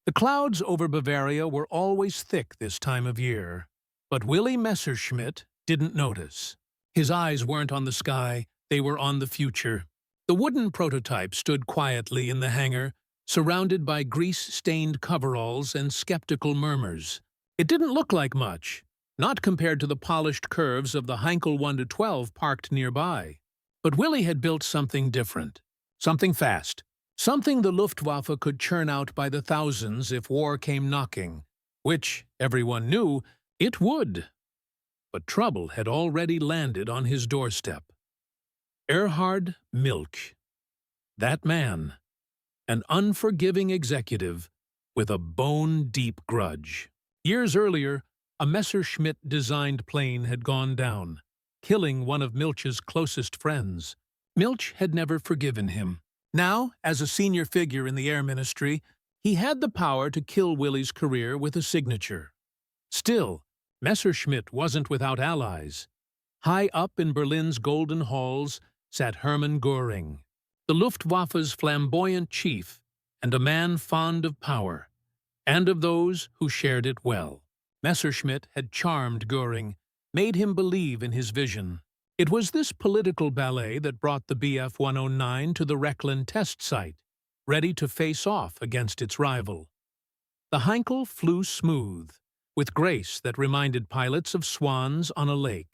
The clouds over Bavaria were always thick this time of year, but Willy Messerschmitt didn't notice. His eyes weren't on the sky, they were on the future. The wooden prototype stood quietly in the hangar, surrounded by grease-stained coveralls and skeptical murmurs. It didn't look like much, not compared to the polished curves of the Heinkel 1-12 parked nearby. But Willy had built something different, something fast, something the Luftwaffe could churn out by the thousands if war came knocking, which, everyone knew, it would. But trouble had already landed on his doorstep. Erhard Milch. That man, an unforgiving executive with a bone-deep grudge. Years earlier, a Messerschmitt-designed plane had gone down, killing one of Milch's closest friends. Milch had never forgiven him. Now, as a senior figure in the Air Ministry, he had the power to kill Willy's career with a signature. Still, Messerschmitt wasn't without allies. High up in Berlin's golden halls sat Hermann Göring, the Luftwaffe's flamboyant chief and a man fond of power, and of those who shared it well. Messerschmitt had charmed Göring, made him believe in his vision. It was this political ballet that brought the Bf-109 to the Rechlin test site, ready to face off against its rival. The Heinkel flew smooth, with grace that reminded pilots of swans on a lake.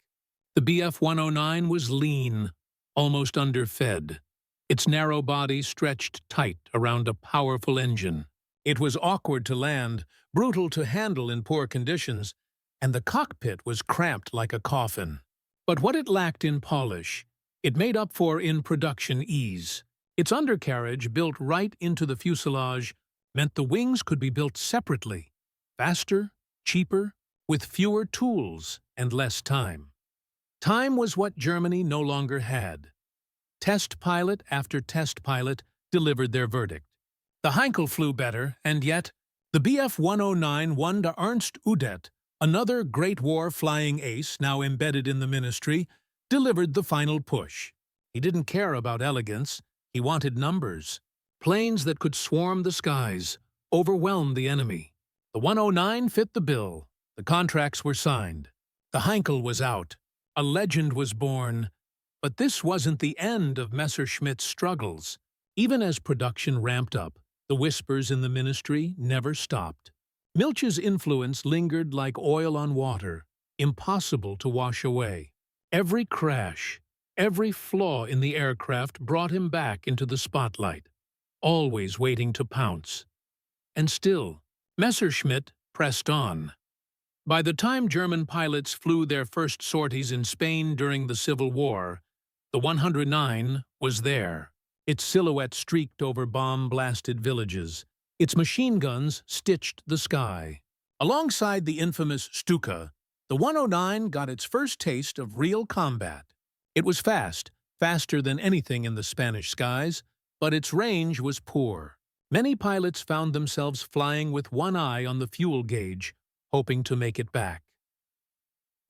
The Bf-109 was lean, almost underfed. Its narrow body stretched tight around a powerful engine. It was awkward to land, brutal to handle in poor conditions, and the cockpit was cramped like a coffin. But what it lacked in polish, it made up for in production ease. Its undercarriage, built right into the fuselage, meant the wings could be built separately, faster, cheaper, with fewer tools and less time. Time was what Germany no longer had. Test pilot after test pilot delivered their verdict. The Heinkel flew better, and yet, the Bf-109 won to Ernst Udet, another Great War flying ace now embedded in the ministry, delivered the final push. He didn't care about elegance, he wanted numbers. Planes that could swarm the skies, overwhelm the enemy. The 109 fit the bill. The contracts were signed. The Heinkel was out. A legend was born. But this wasn't the end of Messerschmitt's struggles. Even as production ramped up, the whispers in the ministry never stopped. Milch's influence lingered like oil on water, impossible to wash away. Every crash, every flaw in the aircraft brought him back into the spotlight, always waiting to pounce. And still, Messerschmitt pressed on. By the time German pilots flew their first sorties in Spain during the Civil War, the 109 was there. Its silhouette streaked over bomb-blasted villages. Its machine guns stitched the sky. Alongside the infamous Stuka, the 109 got its first taste of real combat. It was fast, faster than anything in the Spanish skies, but its range was poor. Many pilots found themselves flying with one eye on the fuel gauge, hoping to make it back.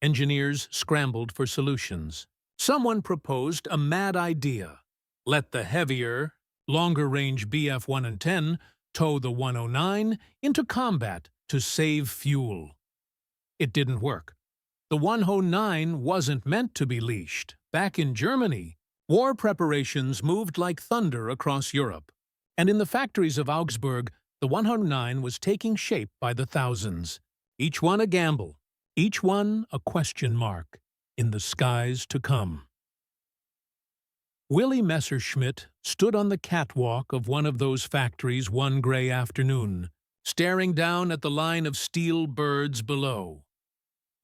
Engineers scrambled for solutions. Someone proposed a mad idea. Let the heavier, longer-range Bf-110 tow the 109 into combat to save fuel. It didn't work. The 109 wasn't meant to be leashed. Back in Germany, war preparations moved like thunder across Europe. And in the factories of Augsburg, the 109 was taking shape by the thousands. Each one a gamble, each one a question mark in the skies to come. Willy Messerschmitt stood on the catwalk of one of those factories one gray afternoon, staring down at the line of steel birds below.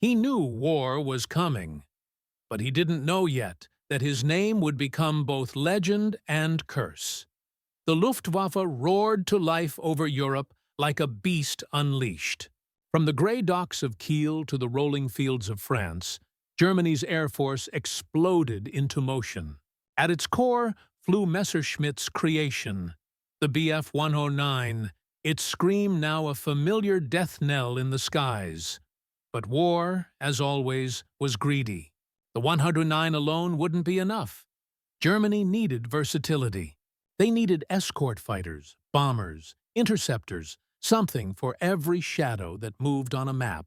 He knew war was coming, but he didn't know yet that his name would become both legend and curse. The Luftwaffe roared to life over Europe like a beast unleashed. From the gray docks of Kiel to the rolling fields of France, Germany's Air Force exploded into motion. At its core flew Messerschmitt's creation, the Bf-109, its scream now a familiar death knell in the skies. But war, as always, was greedy. The 109 alone wouldn't be enough. Germany needed versatility. They needed escort fighters, bombers, interceptors, something for every shadow that moved on a map.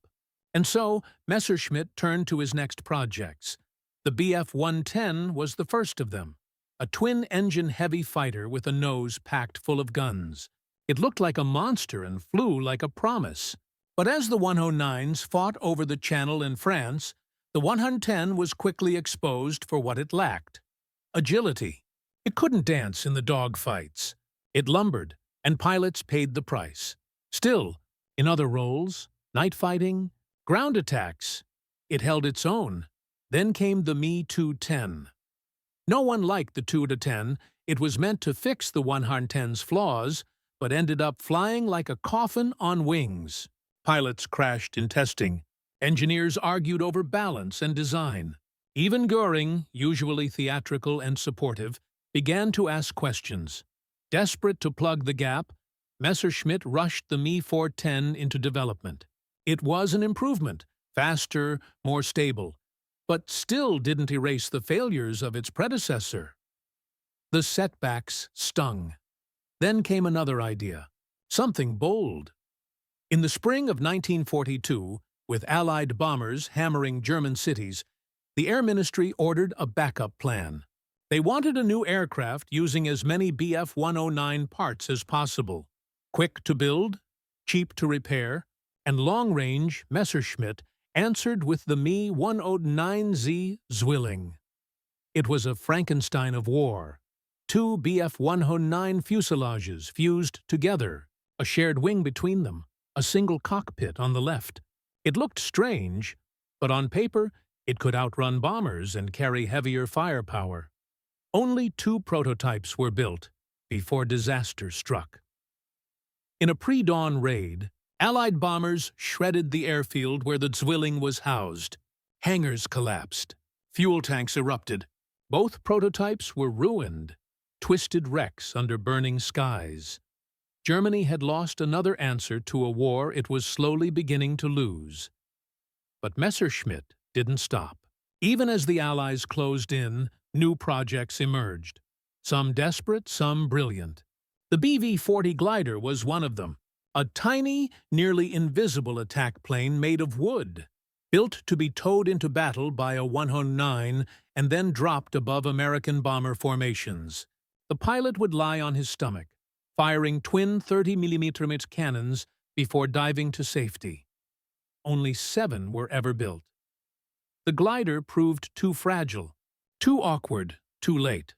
And so, Messerschmitt turned to his next projects. The Bf-110 was the first of them, a twin-engine heavy fighter with a nose packed full of guns. It looked like a monster and flew like a promise. But as the 109s fought over the Channel in France, the 110 was quickly exposed for what it lacked: agility. It couldn't dance in the dogfights. It lumbered, and pilots paid the price. Still, in other roles, night fighting, ground attacks, it held its own. Then came the Me-210. No one liked the 2-10. It was meant to fix the 110's flaws, but ended up flying like a coffin on wings. Pilots crashed in testing. Engineers argued over balance and design. Even Göring, usually theatrical and supportive, began to ask questions. Desperate to plug the gap, Messerschmitt rushed the Me-410 into development. It was an improvement, faster, more stable, but still didn't erase the failures of its predecessor. The setbacks stung. Then came another idea, something bold. In the spring of 1942, with Allied bombers hammering German cities, the Air Ministry ordered a backup plan. They wanted a new aircraft using as many Bf-109 parts as possible. Quick to build, cheap to repair, and long-range, Messerschmitt answered with the Me-109Z Zwilling. It was a Frankenstein of war. 2 Bf-109 fuselages fused together, a shared wing between them, a single cockpit on the left. It looked strange, but on paper it could outrun bombers and carry heavier firepower. Only 2 prototypes were built before disaster struck. In a pre-dawn raid, Allied bombers shredded the airfield where the Zwilling was housed. Hangars collapsed. Fuel tanks erupted. Both prototypes were ruined, twisted wrecks under burning skies. Germany had lost another answer to a war it was slowly beginning to lose. But Messerschmitt didn't stop. Even as the Allies closed in, new projects emerged. Some desperate, some brilliant. The BV-40 glider was one of them. A tiny, nearly invisible attack plane made of wood, built to be towed into battle by a 109 and then dropped above American bomber formations. The pilot would lie on his stomach, firing twin 30mm cannons before diving to safety. Only 7 were ever built. The glider proved too fragile, too awkward, too late.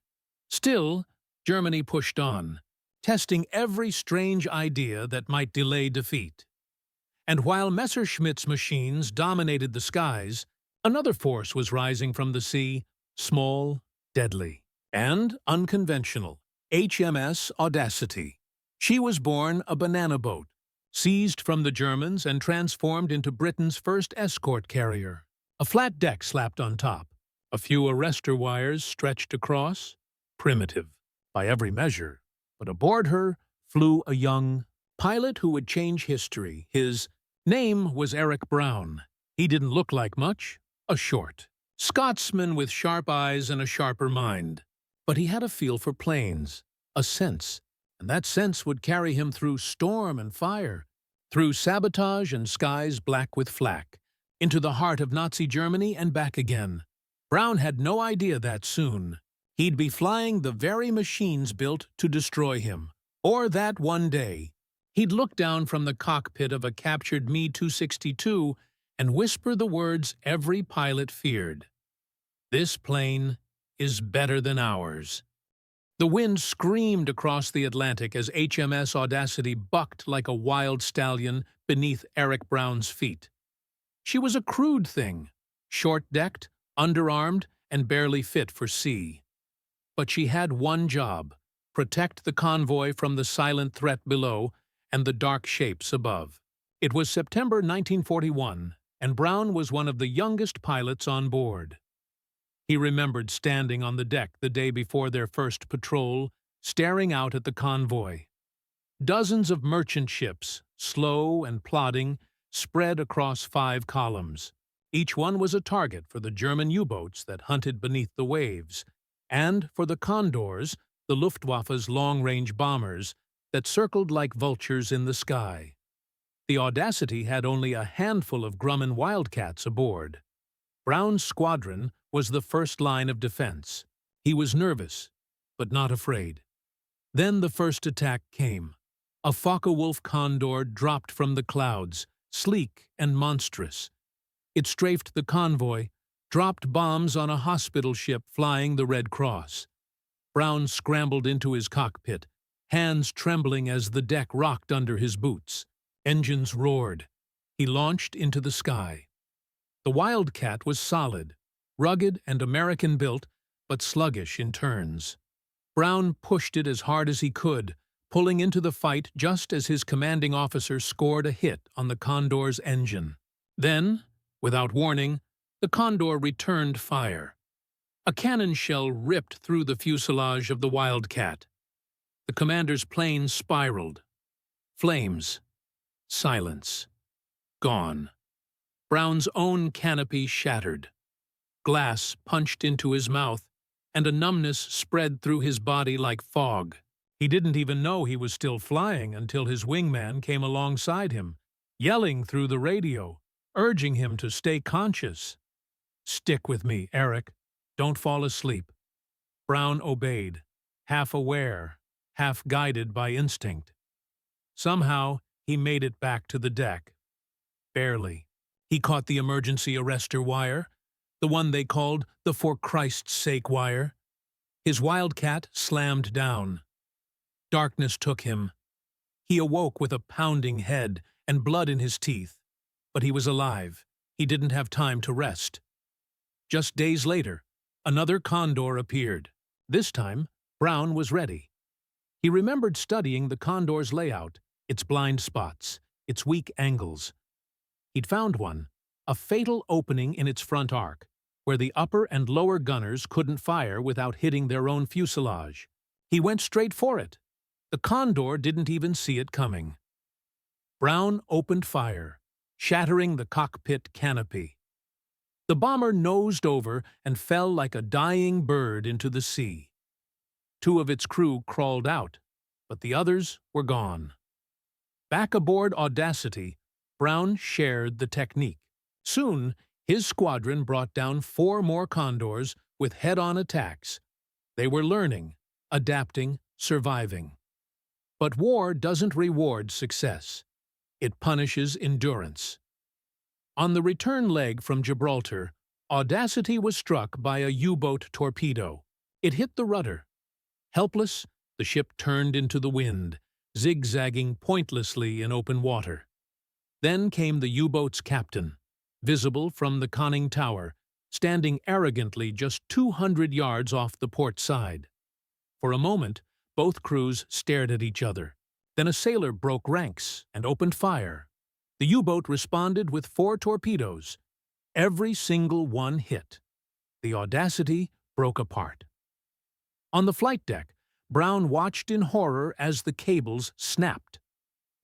Still, Germany pushed on, testing every strange idea that might delay defeat. And while Messerschmitt's machines dominated the skies, another force was rising from the sea, small, deadly, and unconventional: HMS Audacity. She was born a banana boat, seized from the Germans and transformed into Britain's first escort carrier. A flat deck slapped on top, a few arrestor wires stretched across. Primitive, by every measure. But aboard her flew a young pilot who would change history. His name was Eric Brown. He didn't look like much, a short Scotsman with sharp eyes and a sharper mind. But he had a feel for planes, a sense, and that sense would carry him through storm and fire, through sabotage and skies black with flak, into the heart of Nazi Germany and back again. Brown had no idea that soon he'd be flying the very machines built to destroy him, or that one day he'd look down from the cockpit of a captured Me-262 and whisper the words every pilot feared: "This plane is better than ours." The wind screamed across the Atlantic as HMS Audacity bucked like a wild stallion beneath Eric Brown's feet. She was a crude thing, short-decked, underarmed, and barely fit for sea. But she had one job: protect the convoy from the silent threat below and the dark shapes above. It was September 1941, and Brown was one of the youngest pilots on board. He remembered standing on the deck the day before their first patrol, staring out at the convoy. Dozens of merchant ships, slow and plodding, spread across 5 columns. Each one was a target for the German U-boats that hunted beneath the waves, and for the Condors, the Luftwaffe's long-range bombers, that circled like vultures in the sky. The Audacity had only a handful of Grumman Wildcats aboard. Brown's squadron was the first line of defense. He was nervous, but not afraid. Then the first attack came. A Focke-Wulf Condor dropped from the clouds, sleek and monstrous. It strafed the convoy, dropped bombs on a hospital ship flying the Red Cross. Brown scrambled into his cockpit, hands trembling as the deck rocked under his boots. Engines roared. He launched into the sky. The Wildcat was solid, rugged and American-built, but sluggish in turns. Brown pushed it as hard as he could, pulling into the fight just as his commanding officer scored a hit on the Condor's engine. Then, without warning, the Condor returned fire. A cannon shell ripped through the fuselage of the Wildcat. The commander's plane spiraled. Flames. Silence. Gone. Brown's own canopy shattered. Glass punched into his mouth, and a numbness spread through his body like fog. He didn't even know he was still flying until his wingman came alongside him, yelling through the radio, urging him to stay conscious. "Stick with me, Eric. Don't fall asleep." Brown obeyed, half aware, half guided by instinct. Somehow, he made it back to the deck. Barely. He caught the emergency arrestor wire, the one they called the for Christ's sake wire. His Wildcat slammed down. Darkness took him. He awoke with a pounding head and blood in his teeth. But he was alive. He didn't have time to rest. Just days later, another Condor appeared. This time, Brown was ready. He remembered studying the Condor's layout, its blind spots, its weak angles. He'd found one, a fatal opening in its front arc, where the upper and lower gunners couldn't fire without hitting their own fuselage. He went straight for it. The Condor didn't even see it coming. Brown opened fire, shattering the cockpit canopy. The bomber nosed over and fell like a dying bird into the sea. 2 of its crew crawled out, but the others were gone. Back aboard Audacity, Brown shared the technique. Soon, his squadron brought down 4 more Condors with head-on attacks. They were learning, adapting, surviving. But war doesn't reward success. It punishes endurance. On the return leg from Gibraltar, Audacity was struck by a U-boat torpedo. It hit the rudder. Helpless, the ship turned into the wind, zigzagging pointlessly in open water. Then came the U-boat's captain, visible from the conning tower, standing arrogantly just 200 yards off the port side. For a moment, both crews stared at each other. Then a sailor broke ranks and opened fire. The U-boat responded with 4 torpedoes. Every single one hit. The Audacity broke apart. On the flight deck, Brown watched in horror as the cables snapped.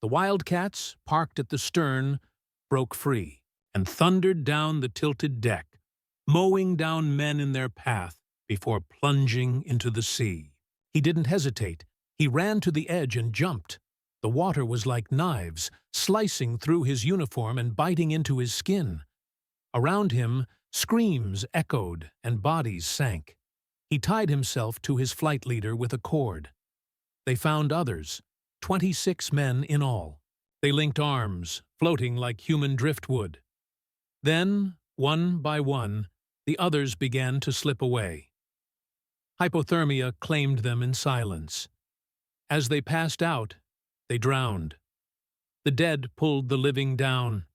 The Wildcats, parked at the stern, broke free and thundered down the tilted deck, mowing down men in their path before plunging into the sea. He didn't hesitate. He ran to the edge and jumped. The water was like knives, slicing through his uniform and biting into his skin. Around him, screams echoed and bodies sank. He tied himself to his flight leader with a cord. They found others, 26 men in all. They linked arms, floating like human driftwood. Then, one by one, the others began to slip away. Hypothermia claimed them in silence. As they passed out, they drowned. The dead pulled the living down.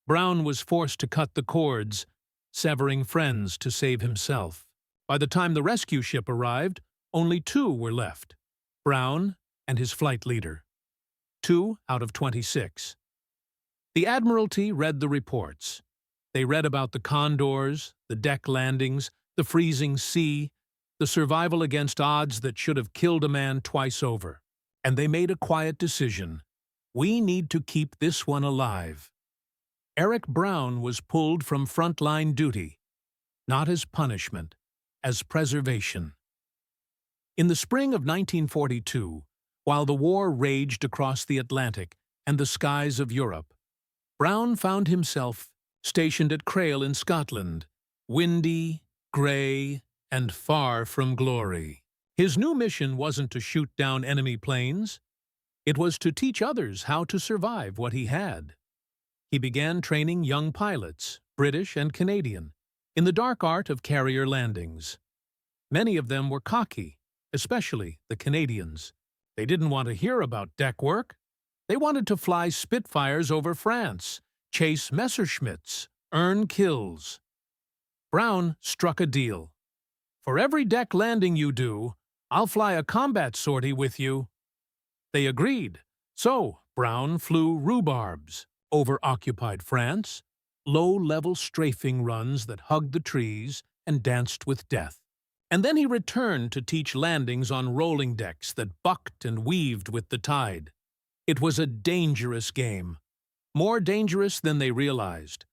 Brown was forced to cut the cords, severing friends to save himself. By the time the rescue ship arrived, only 2 were left, Brown and his flight leader. 2 out of 26. The Admiralty read the reports. They read about the Condors, the deck landings, the freezing sea, the survival against odds that should have killed a man twice over. And they made a quiet decision. We need to keep this one alive. Eric Brown was pulled from frontline duty, not as punishment, as preservation. In the spring of 1942, While the war raged across the Atlantic and the skies of Europe, Brown found himself stationed at Crail in Scotland, windy, grey, and far from glory. His new mission wasn't to shoot down enemy planes. It was to teach others how to survive what he had. He began training young pilots, British and Canadian, in the dark art of carrier landings. Many of them were cocky, especially the Canadians. They didn't want to hear about deck work. They wanted to fly Spitfires over France, chase Messerschmitts, earn kills. Brown struck a deal. For every deck landing you do, I'll fly a combat sortie with you. They agreed. So Brown flew rhubarbs over occupied France, low-level strafing runs that hugged the trees and danced with death. And then he returned to teach landings on rolling decks that bucked and weaved with the tide. It was a dangerous game, more dangerous than they realized.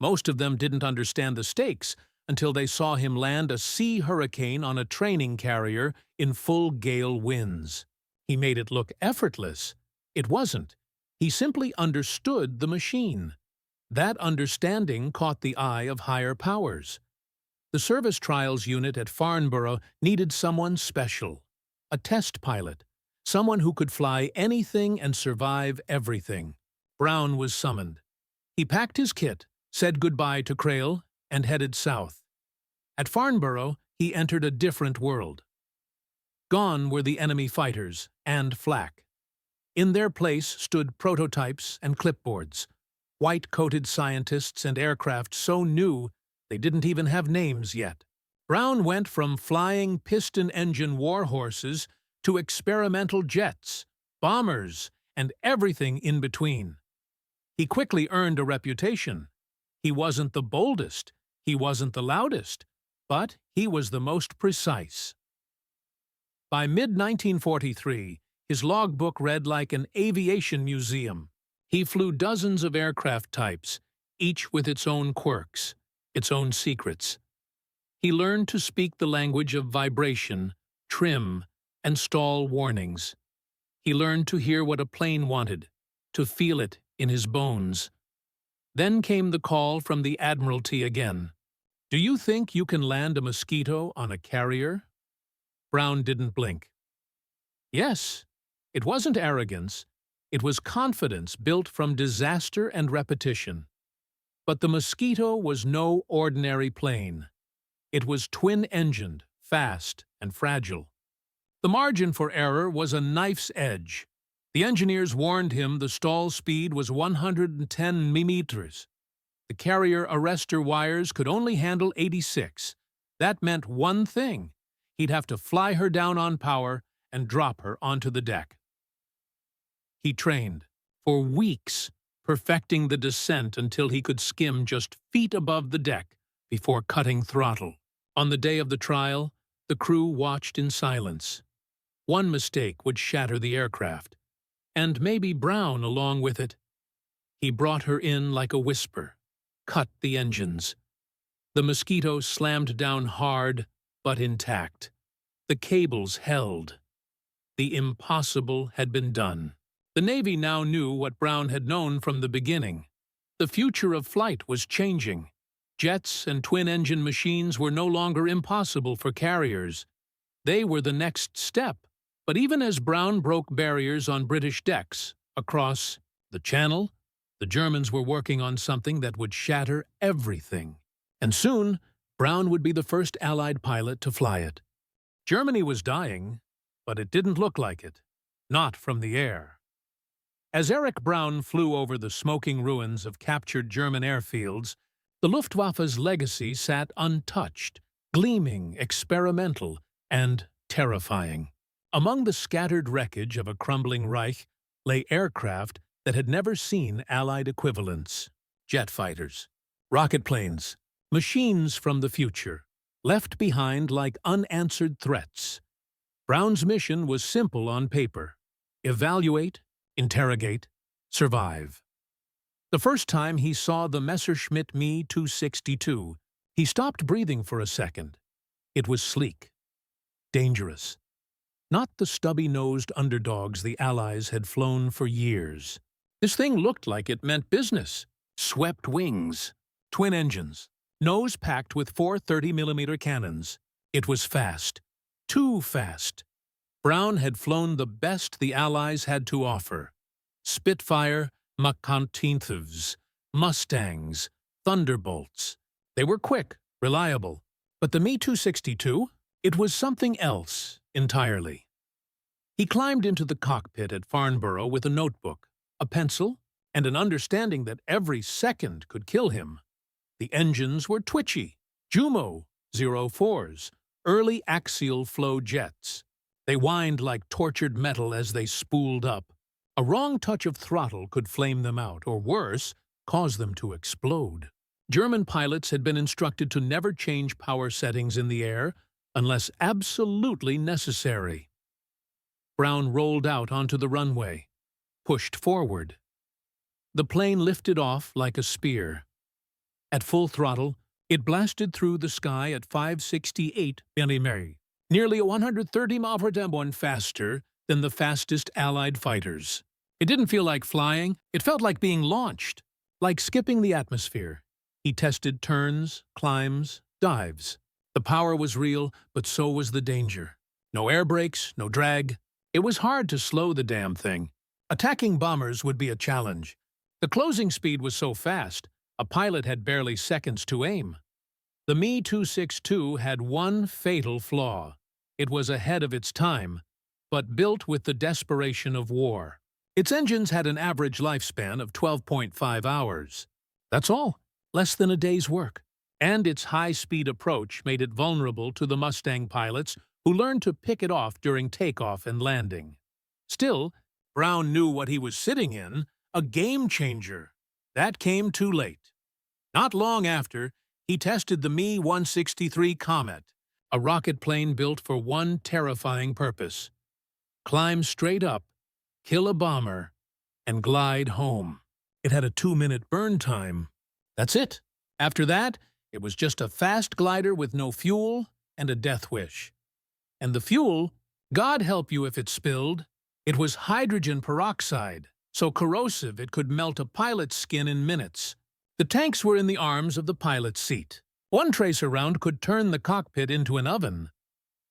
Most of them didn't understand the stakes until they saw him land a sea hurricane on a training carrier in full gale winds. He made it look effortless. It wasn't. He simply understood the machine. That understanding caught the eye of higher powers. The service trials unit at Farnborough needed someone special, a test pilot, someone who could fly anything and survive everything. Brown was summoned. He packed his kit, said goodbye to Crail, and headed south. At Farnborough, he entered a different world. Gone were the enemy fighters and flak. In their place stood prototypes and clipboards, white-coated scientists and aircraft so new they didn't even have names yet. Brown went from flying piston-engine warhorses to experimental jets, bombers, and everything in between. He quickly earned a reputation. He wasn't the boldest, he wasn't the loudest, but he was the most precise. By mid-1943, his logbook read like an aviation museum. He flew dozens of aircraft types, each with its own quirks, its own secrets. He learned to speak the language of vibration, trim, and stall warnings. He learned to hear what a plane wanted, to feel it in his bones. Then came the call from the Admiralty again. Do you think you can land a Mosquito on a carrier? Brown didn't blink. Yes, it wasn't arrogance. It was confidence built from disaster and repetition. But the Mosquito was no ordinary plane. It was twin-engined, fast, and fragile. The margin for error was a knife's edge. The engineers warned him the stall speed was 110 meters. The carrier arrestor wires could only handle 86. That meant one thing. He'd have to fly her down on power and drop her onto the deck. He trained for weeks, perfecting the descent until he could skim just feet above the deck before cutting throttle. On the day of the trial, the crew watched in silence. One mistake would shatter the aircraft, and maybe Brown along with it. He brought her in like a whisper, cut the engines. The Mosquito slammed down hard, but intact. The cables held. The impossible had been done. The Navy now knew what Brown had known from the beginning. The future of flight was changing. Jets and twin-engine machines were no longer impossible for carriers. They were the next step. But even as Brown broke barriers on British decks, across the Channel, the Germans were working on something that would shatter everything. And soon, Brown would be the first Allied pilot to fly it. Germany was dying, but it didn't look like it. Not from the air. As Eric Brown flew over the smoking ruins of captured German airfields, the Luftwaffe's legacy sat untouched, gleaming, experimental, and terrifying. Among the scattered wreckage of a crumbling Reich lay aircraft that had never seen Allied equivalents. Jet fighters, rocket planes, machines from the future, left behind like unanswered threats. Brown's mission was simple on paper: evaluate, interrogate, survive. The first time he saw the Messerschmitt Me-262, he stopped breathing for a second. It was sleek, dangerous, not the stubby-nosed underdogs the Allies had flown for years. This thing looked like it meant business. Swept wings, twin engines, nose packed with four 30mm cannons. It was fast. Too fast. Brown had flown the best the Allies had to offer. Spitfire, Mach-19s, Mustangs, Thunderbolts. They were quick, reliable. But the Me-262? It was something else entirely. He climbed into the cockpit at Farnborough with a notebook, a pencil, and an understanding that every second could kill him. The engines were twitchy, Jumo 04s, early axial flow jets. They whined like tortured metal as they spooled up. A wrong touch of throttle could flame them out, or worse, cause them to explode. German pilots had been instructed to never change power settings in the air unless absolutely necessary. Brown rolled out onto the runway, pushed forward. The plane lifted off like a spear. At full throttle, it blasted through the sky at 568 mm, nearly 130 mph faster than the fastest Allied fighters. It didn't feel like flying, it felt like being launched, like skipping the atmosphere. He tested turns, climbs, dives. The power was real, but so was the danger. No air brakes, no drag. It was hard to slow the damn thing. Attacking bombers would be a challenge. The closing speed was so fast, a pilot had barely seconds to aim. The Me-262 had one fatal flaw. It was ahead of its time, but built with the desperation of war. Its engines had an average lifespan of 12.5 hours. That's all, less than a day's work. And its high-speed approach made it vulnerable to the Mustang pilots who learned to pick it off during takeoff and landing. Still, Brown knew what he was sitting in, a game-changer. That came too late. Not long after, he tested the Me-163 Komet, a rocket plane built for one terrifying purpose: climb straight up, kill a bomber, and glide home. It had a 2-minute burn time. That's it. After that, it was just a fast glider with no fuel and a death wish. And the fuel, God help you if it spilled. It was hydrogen peroxide, so corrosive it could melt a pilot's skin in minutes. The tanks were in the arms of the pilot's seat. One tracer round could turn the cockpit into an oven.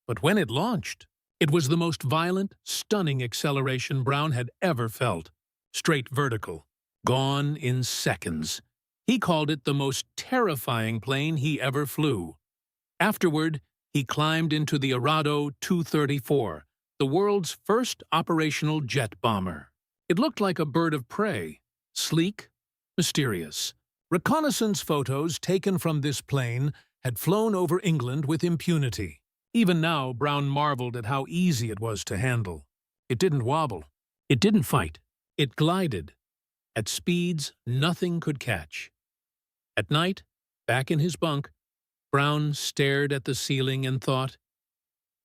But when it launched, it was the most violent, stunning acceleration Brown had ever felt. Straight vertical. Gone in seconds. He called it the most terrifying plane he ever flew. Afterward, he climbed into the Arado 234, the world's first operational jet bomber. It looked like a bird of prey, sleek, mysterious. Reconnaissance photos taken from this plane had flown over England with impunity. Even now, Brown marveled at how easy it was to handle. It didn't wobble. It didn't fight. It glided at speeds nothing could catch. At night, back in his bunk, Brown stared at the ceiling and thought,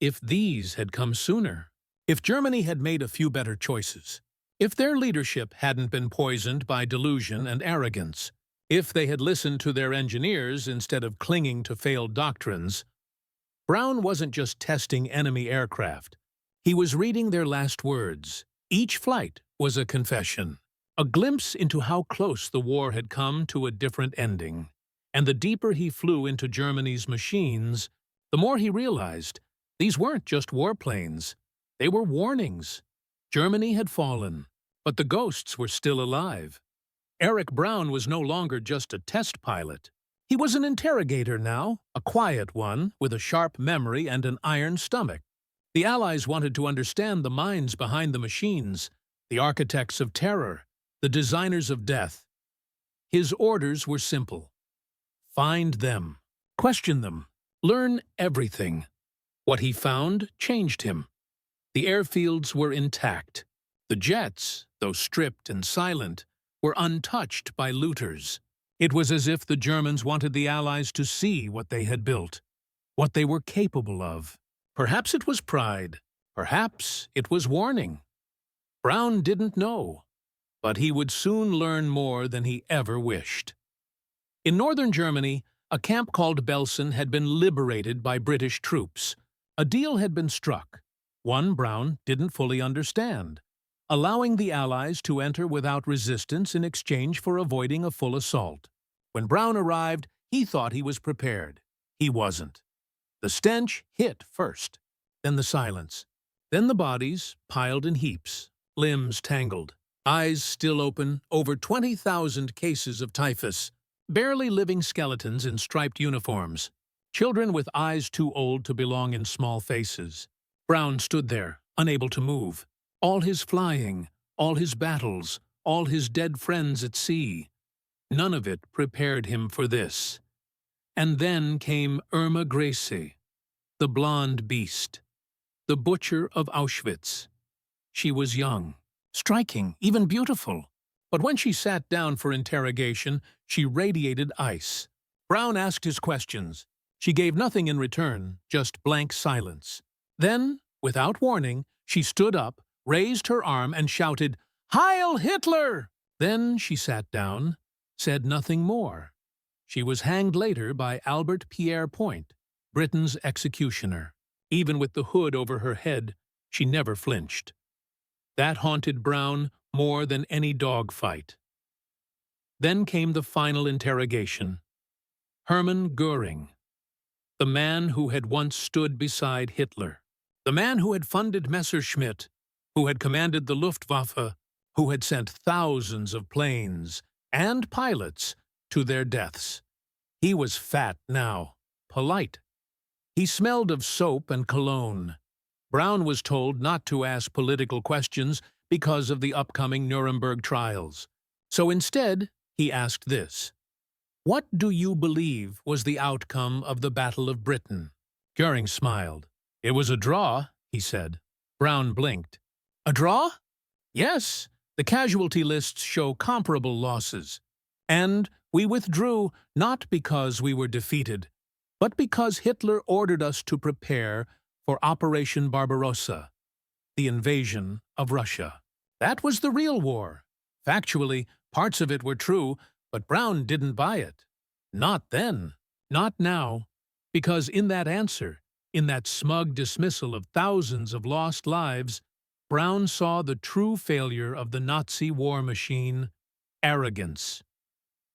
if these had come sooner, if Germany had made a few better choices, if their leadership hadn't been poisoned by delusion and arrogance, if they had listened to their engineers instead of clinging to failed doctrines. Brown wasn't just testing enemy aircraft. He was reading their last words. Each flight was a confession, a glimpse into how close the war had come to a different ending. And the deeper he flew into Germany's machines, the more he realized these weren't just warplanes. They were warnings. Germany had fallen, but the ghosts were still alive. Eric Brown was no longer just a test pilot. He was an interrogator now, a quiet one with a sharp memory and an iron stomach. The Allies wanted to understand the minds behind the machines, the architects of terror, the designers of death. His orders were simple. Find them, question them, learn everything. What he found changed him. The airfields were intact. The jets, though stripped and silent, were untouched by looters. It was as if the Germans wanted the Allies to see what they had built, what they were capable of. Perhaps it was pride. Perhaps it was warning. Brown didn't know, but he would soon learn more than he ever wished. In northern Germany, a camp called Belsen had been liberated by British troops. A deal had been struck. One Brown didn't fully understand, allowing the Allies to enter without resistance in exchange for avoiding a full assault. When Brown arrived, he thought he was prepared. He wasn't. The stench hit first, then the silence, then the bodies piled in heaps, limbs tangled, eyes still open, over 20,000 cases of typhus, barely living skeletons in striped uniforms, children with eyes too old to belong in small faces. Brown stood there, unable to move. All his flying, all his battles, all his dead friends at sea. None of it prepared him for this. And then came Irma Grese, the blonde beast, the butcher of Auschwitz. She was young, striking, even beautiful. But when she sat down for interrogation, she radiated ice. Brown asked his questions. She gave nothing in return, just blank silence. Then, without warning, she stood up, raised her arm, and shouted, "Heil Hitler!" Then she sat down, said nothing more. She was hanged later by Albert Pierre Point, Britain's executioner. Even with the hood over her head, she never flinched. That haunted Brown more than any dogfight. Then came the final interrogation. Hermann Göring, the man who had once stood beside Hitler, the man who had funded Messerschmitt, who had commanded the Luftwaffe, who had sent thousands of planes and pilots to their deaths. He was fat now, polite. He smelled of soap and cologne. Brown was told not to ask political questions because of the upcoming Nuremberg trials. So instead, he asked this: "What do you believe was the outcome of the Battle of Britain?" Göring smiled. "It was a draw," he said. Brown blinked. "A draw?" "Yes, the casualty lists show comparable losses. And we withdrew not because we were defeated, but because Hitler ordered us to prepare for Operation Barbarossa, the invasion of Russia. That was the real war. Factually, parts of it were true, but Brown didn't buy it. Not then, not now, because in that answer, in that smug dismissal of thousands of lost lives, Brown saw the true failure of the Nazi war machine: arrogance.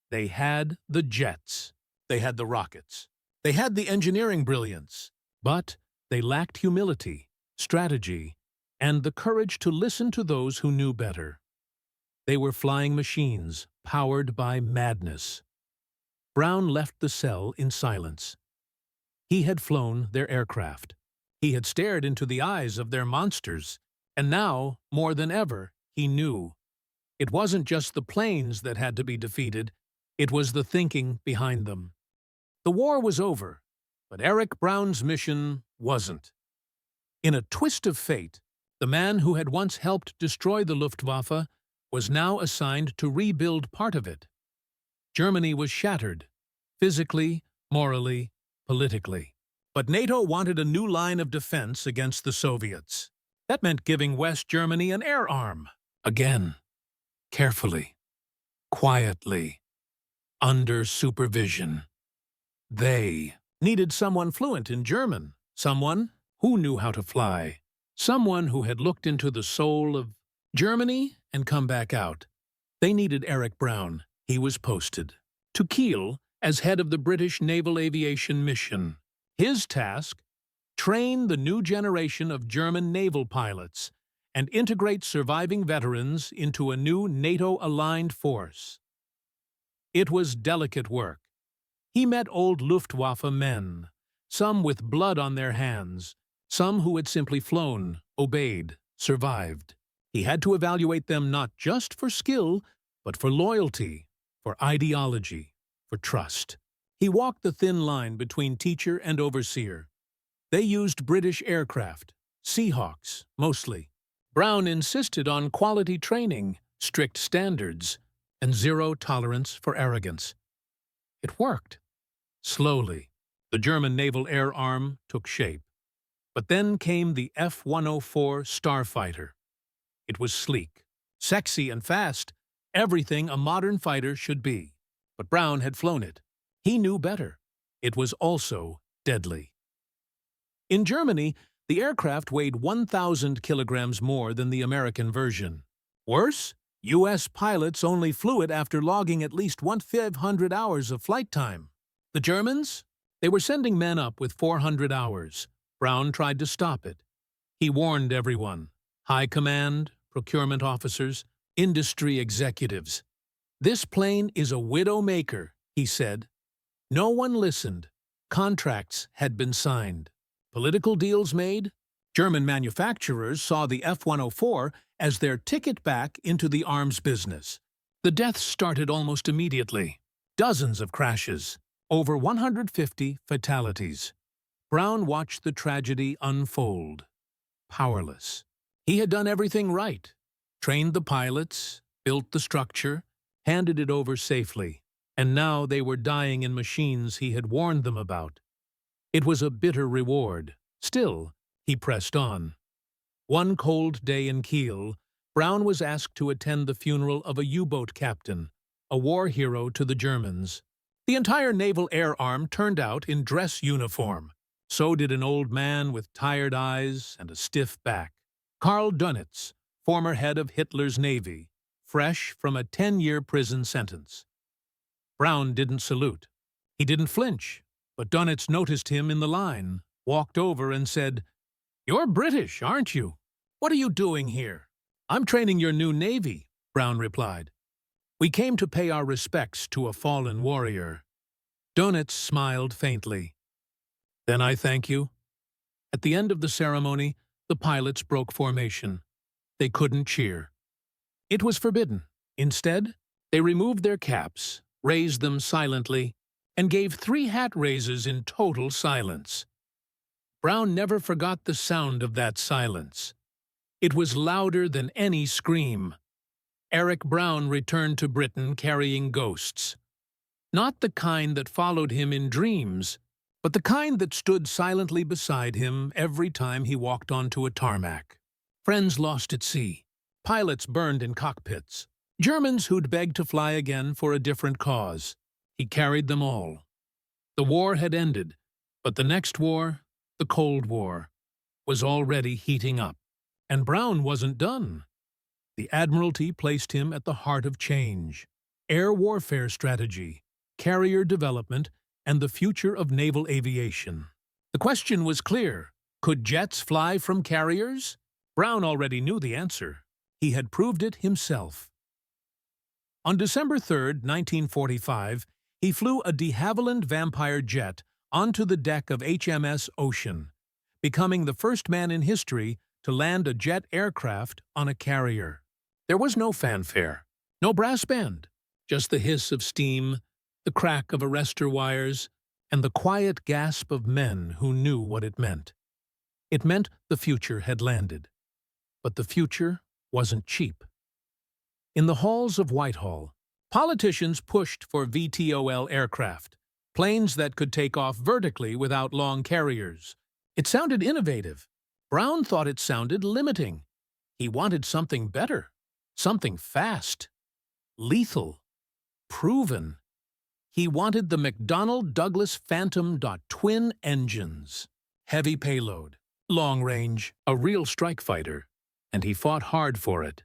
They had the jets, they had the rockets, they had the engineering brilliance, but they lacked humility, strategy, and the courage to listen to those who knew better. They were flying machines, powered by madness. Brown left the cell in silence. He had flown their aircraft. He had stared into the eyes of their monsters, and now, more than ever, he knew. It wasn't just the planes that had to be defeated, it was the thinking behind them. The war was over, but Eric Brown's mission wasn't. In a twist of fate, the man who had once helped destroy the Luftwaffe was now assigned to rebuild part of it. Germany was shattered, physically, morally, politically. But NATO wanted a new line of defense against the Soviets. That meant giving West Germany an air arm. Again, carefully, quietly, under supervision. They needed someone fluent in German, someone who knew how to fly, someone who had looked into the soul of Germany and come back out. They needed Eric Brown. He was posted to Kiel as head of the British Naval Aviation Mission. His task: train the new generation of German naval pilots and integrate surviving veterans into a new NATO-aligned force. It was delicate work. He met old Luftwaffe men, some with blood on their hands, some who had simply flown, obeyed, survived. He had to evaluate them not just for skill, but for loyalty, for ideology, for trust. He walked the thin line between teacher and overseer. They used British aircraft, Seahawks, mostly. Brown insisted on quality training, strict standards, and zero tolerance for arrogance. It worked. Slowly, the German naval air arm took shape. But then came the F-104 Starfighter. It was sleek, sexy, and fast, everything a modern fighter should be. But Brown had flown it. He knew better. It was also deadly. In Germany, The aircraft weighed 1,000 kilograms more than the American version. Worse, U.S. pilots only flew it after logging at least 1,500 hours of flight time. The Germans? They were sending men up with 400 hours. Brown tried to stop it. He warned everyone: high command, procurement officers, industry executives. "This plane is a widowmaker," he said. No one listened. Contracts had been signed. Political deals made. German manufacturers saw the F-104 as their ticket back into the arms business. The deaths started almost immediately. Dozens of crashes. Over 150 fatalities. Brown watched the tragedy unfold. Powerless. He had done everything right. Trained the pilots, built the structure, handed it over safely, and now they were dying in machines he had warned them about. It was a bitter reward. Still, he pressed on. One cold day in Kiel, Brown was asked to attend the funeral of a U-boat captain, a war hero to the Germans. The entire Naval Air Arm turned out in dress uniform. So did an old man with tired eyes and a stiff back. Karl Dönitz, former head of Hitler's Navy, fresh from a 10-year prison sentence. Brown didn't salute. He didn't flinch, but Dönitz noticed him in the line, walked over and said, "You're British, aren't you? What are you doing here?" "I'm training your new Navy," Brown replied. "We came to pay our respects to a fallen warrior." Dönitz smiled faintly. "Then I thank you." At the end of the ceremony, the pilots broke formation. They couldn't cheer. It was forbidden. Instead, they removed their caps, raised them silently, and gave 3 hat raises in total silence. Brown never forgot the sound of that silence. It was louder than any scream. Eric Brown returned to Britain carrying ghosts. Not the kind that followed him in dreams, but the kind that stood silently beside him every time he walked onto a tarmac. Friends lost at sea. Pilots burned in cockpits. Germans who'd begged to fly again for a different cause. He carried them all. The war had ended, but the next war, the Cold War, was already heating up. And Brown wasn't done. The Admiralty placed him at the heart of change. Air warfare strategy, carrier development, and the future of naval aviation. The question was clear. Could jets fly from carriers? Brown already knew the answer. He had proved it himself. On December 3, 1945, he flew a de Havilland Vampire jet onto the deck of HMS Ocean, becoming the first man in history to land a jet aircraft on a carrier. There was no fanfare, no brass band, just the hiss of steam, the crack of arrestor wires, and the quiet gasp of men who knew what it meant. It meant the future had landed. But the future wasn't cheap. In the halls of Whitehall, politicians pushed for VTOL aircraft, planes that could take off vertically without long carriers. It sounded innovative. Brown thought it sounded limiting. He wanted something better, something fast, lethal, proven. He wanted the McDonnell Douglas Phantom twin engines, heavy payload, long range, a real strike fighter, and he fought hard for it.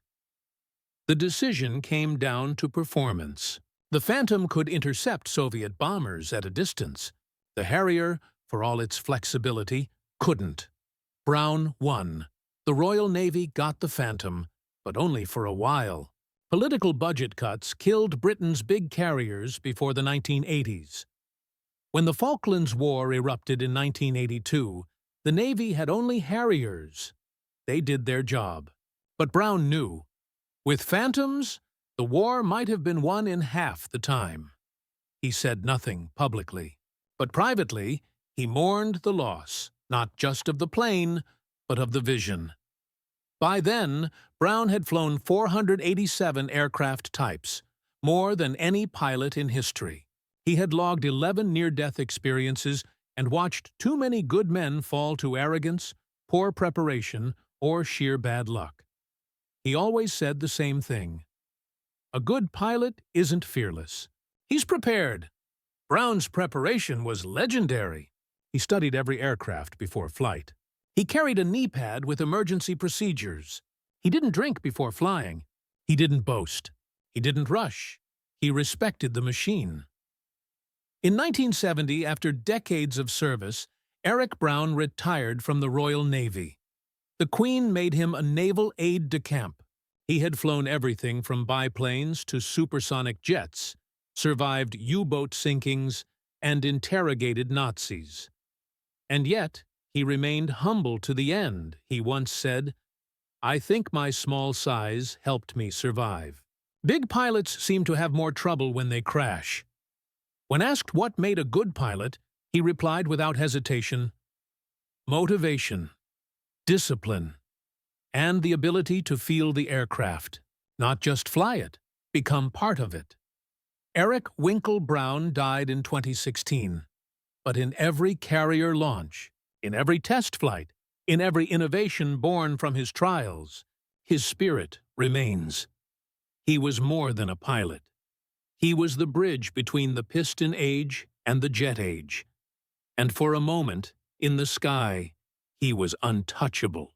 The decision came down to performance. The Phantom could intercept Soviet bombers at a distance. The Harrier, for all its flexibility, couldn't. Brown won. The Royal Navy got the Phantom, but only for a while. Political budget cuts killed Britain's big carriers before the 1980s. When the Falklands War erupted in 1982, the Navy had only Harriers. They did their job. But Brown knew, with Phantoms, the war might have been won in half the time. He said nothing publicly, but privately he mourned the loss, not just of the plane, but of the vision. By then, Brown had flown 487 aircraft types, more than any pilot in history. He had logged 11 near-death experiences and watched too many good men fall to arrogance, poor preparation, or sheer bad luck. He always said the same thing. A good pilot isn't fearless. He's prepared. Brown's preparation was legendary. He studied every aircraft before flight. He carried a knee pad with emergency procedures. He didn't drink before flying. He didn't boast. He didn't rush. He respected the machine. In 1970, after decades of service, Eric Brown retired from the Royal Navy. The Queen made him a naval aide-de-camp. He had flown everything from biplanes to supersonic jets, survived U-boat sinkings, and interrogated Nazis. And yet, he remained humble to the end. He once said, "I think my small size helped me survive." Big pilots seem to have more trouble when they crash. When asked what made a good pilot, he replied without hesitation, "Motivation, discipline, and the ability to feel the aircraft, not just fly it, become part of it." Eric Winkle Brown died in 2016, but in every carrier launch, in every test flight, in every innovation born from his trials, his spirit remains. He was more than a pilot. He was the bridge between the piston age and the jet age. And for a moment, in the sky, he was untouchable.